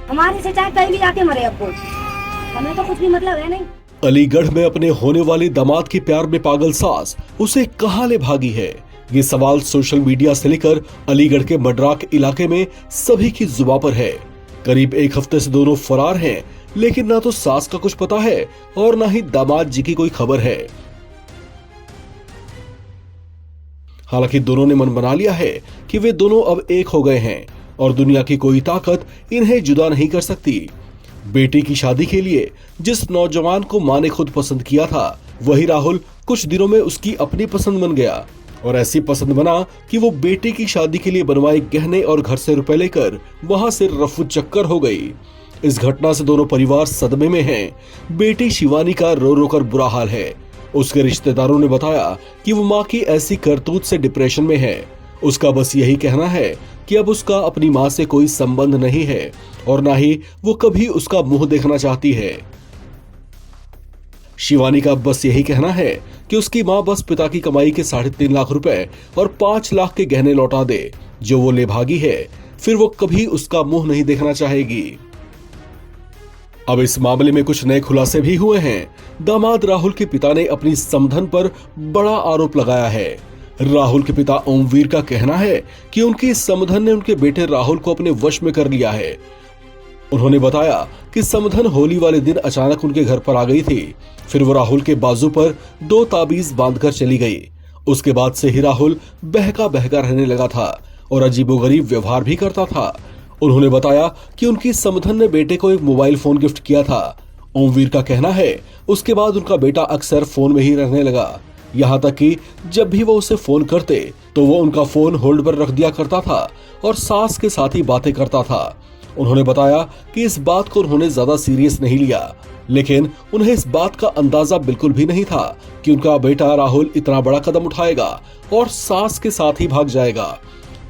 हमारे से चाहे कहीं भी आके मरे अब कोई, हमें तो कुछ भी मतलब है नहीं। अलीगढ़ में अपने होने वाले दामाद के प्यार में पागल सास उसे कहां ले भागी है, ये सवाल सोशल मीडिया से लेकर अलीगढ़ के मड्राक इलाके में सभी की जुबान पर है। करीब एक हफ्ते से दोनों फरार हैं, लेकिन ना तो सास का कुछ पता है और ना ही दामाद जी की कोई खबर है। हालांकि दोनों ने मन बना लिया है कि वे दोनों अब एक हो गए हैं और दुनिया की कोई ताकत इन्हें जुदा नहीं कर सकती। बेटी की शादी के लिए जिस नौजवान को मां ने खुद पसंद किया था, वही राहुल कुछ दिनों में उसकी अपनी पसंद बन गया और ऐसी पसंद बना कि वो बेटे की शादी के लिए बनवाए गहने और घर से रुपए लेकर वहां से रफू चक्कर हो गई। इस घटना से दोनों परिवार सदमे में हैं। बेटी शिवानी का रो रो कर बुरा हाल है। उसके रिश्तेदारों ने बताया कि वो मां की ऐसी करतूत से डिप्रेशन में है। उसका बस यही कहना है कि अब उसका अपनी मां से कोई संबंध नहीं है और ना ही वो कभी उसका मुंह देखना चाहती है। शिवानी का बस यही कहना है कि उसकी मां बस पिता की कमाई के 3.5 लाख रुपए और 5 लाख के गहने लौटा दे जो वो ले भागी है, फिर वो कभी उसका मुंह नहीं देखना चाहेगी। अब इस मामले में कुछ नए खुलासे भी हुए हैं। दामाद राहुल के पिता ने अपनी समधन पर बड़ा आरोप लगाया है। राहुल के पिता ओमवीर का कहना है कि उनकी समधन ने उनके बेटे राहुल को अपने वश में कर लिया है। उन्होंने बताया कि समधन होली वाले दिन अचानक उनके घर पर आ गई थी। फिर वो राहुल के बाजू पर 2 ताबीज बांधकर चली गई। उसके बाद से ही राहुल बहका बहका रहने लगा था और अजीबोगरीब व्यवहार भी करता था। उन्होंने बताया कि उनकी समधन ने बेटे को एक मोबाइल फोन गिफ्ट किया था। ओमवीर का कहना है उसके बाद उनका बेटा अक्सर फोन में ही रहने लगा, यहाँ तक कि जब भी वो उसे फोन करते तो वो उनका फोन होल्ड पर रख दिया करता था और सास के साथ ही बातें करता था। उन्होंने बताया कि इस बात को उन्होंने ज्यादा सीरियस नहीं लिया, लेकिन उन्हें इस बात का अंदाजा बिल्कुल भी नहीं था कि उनका बेटा राहुल इतना बड़ा कदम उठाएगा और सास के साथ ही भाग जाएगा।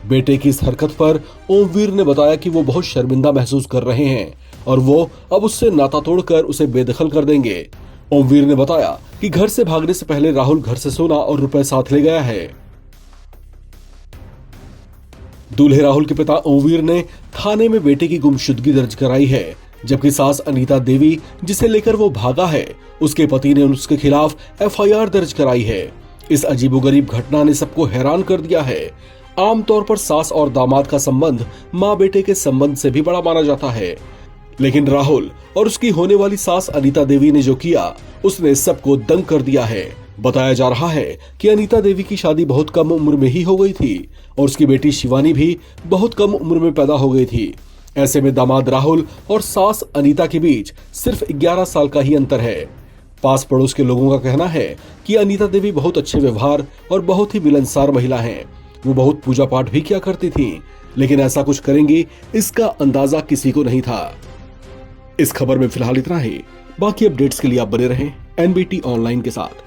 बेटे की इस हरकत पर ओमवीर ने बताया कि वो बहुत शर्मिंदा महसूस कर रहे हैं और वो अब उससे नाता तोड़कर उसे बेदखल कर देंगे। ओमवीर ने बताया कि घर से भागने से पहले राहुल घर से सोना और रुपए साथ ले गया है। दूल्हे राहुल के पिता ओमवीर ने थाने में बेटे की गुमशुदगी दर्ज कराई है, जबकि सास अनीता देवी जिसे लेकर वो भागा है, उसके पति ने उसके खिलाफ FIR दर्ज कराई है। इस अजीबोगरीब घटना ने सबको हैरान कर दिया है। आमतौर पर सास और दामाद का संबंध माँ बेटे के संबंध से भी बड़ा माना जाता है, लेकिन राहुल और उसकी होने वाली सास अनीता देवी ने जो किया उसने सबको दंग कर दिया है। बताया जा रहा है कि अनीता देवी की शादी बहुत कम उम्र में ही हो गई थी और उसकी बेटी शिवानी भी बहुत कम उम्र में पैदा हो गई थी। ऐसे में दामाद राहुल और सास अनीता के बीच सिर्फ 11 साल का ही अंतर है। पास पड़ोस के लोगों का कहना है कि अनीता देवी बहुत अच्छे व्यवहार और बहुत ही मिलनसार महिला हैं। वो बहुत पूजा पाठ भी किया करती थी, लेकिन ऐसा कुछ करेंगी इसका अंदाजा किसी को नहीं था। इस खबर में फिलहाल इतना ही। बाकी अपडेट्स के लिए आप बने रहें NBT ऑनलाइन के साथ।